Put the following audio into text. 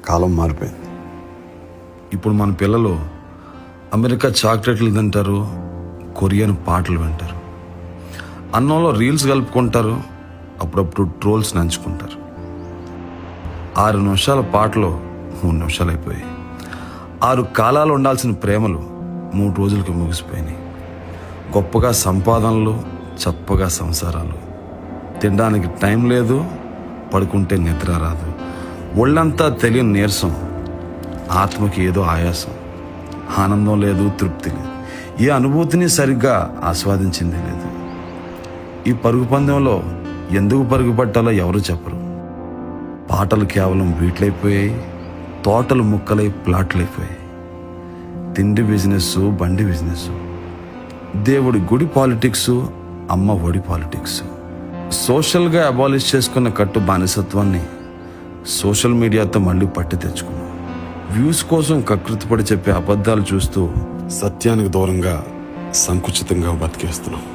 కాలం మారిపోయింది. ఇప్పుడు మన పిల్లలు అమెరికా చాక్లెట్లు తింటారు, కొరియన్ పాటలు వింటారు, అన్నంలో రీల్స్ కలుపుకుంటారు, అప్పుడప్పుడు ట్రోల్స్ నంచుకుంటారు. 6 నిమిషాల పాటలు 3 నిమిషాలు అయిపోయాయి. 6 కాలాలు ఉండాల్సిన ప్రేమలు 3 రోజులకి ముగిసిపోయినాయి. గొప్పగా సంపాదనలు, చప్పగా సంసారాలు. తినడానికి టైం లేదు, పడుకుంటే నిద్ర రాదు. ఒళ్ళంతా తెలియని నీరసం, ఆత్మకి ఏదో ఆయాసం. ఆనందం లేదు, తృప్తి లేదు. ఏ అనుభూతిని సరిగ్గా ఆస్వాదించింది లేదు. ఈ పరుగు పందెంలో ఎందుకు పరుగు పట్టాలో ఎవరు చెప్పరు. పాటలు కేవలం బీట్లైపోయాయి, తోటలు ముక్కలై ప్లాట్లైపోయాయి. తిండి బిజినెస్, బండి బిజినెస్, దేవుడి గుడి పాలిటిక్స్, అమ్మ ఒడి పాలిటిక్స్. సోషల్గా అబాలిష్ చేసుకున్న కట్టు బానిసత్వాన్ని సోషల్ మీడియాతో మళ్ళీ పట్టి తెచ్చుకున్నాం. వ్యూస్ కోసం కకృతిపడి చెప్పే అబద్ధాలు చూస్తూ సత్యానికి దూరంగా సంకుచితంగా బతికేస్తున్నాం.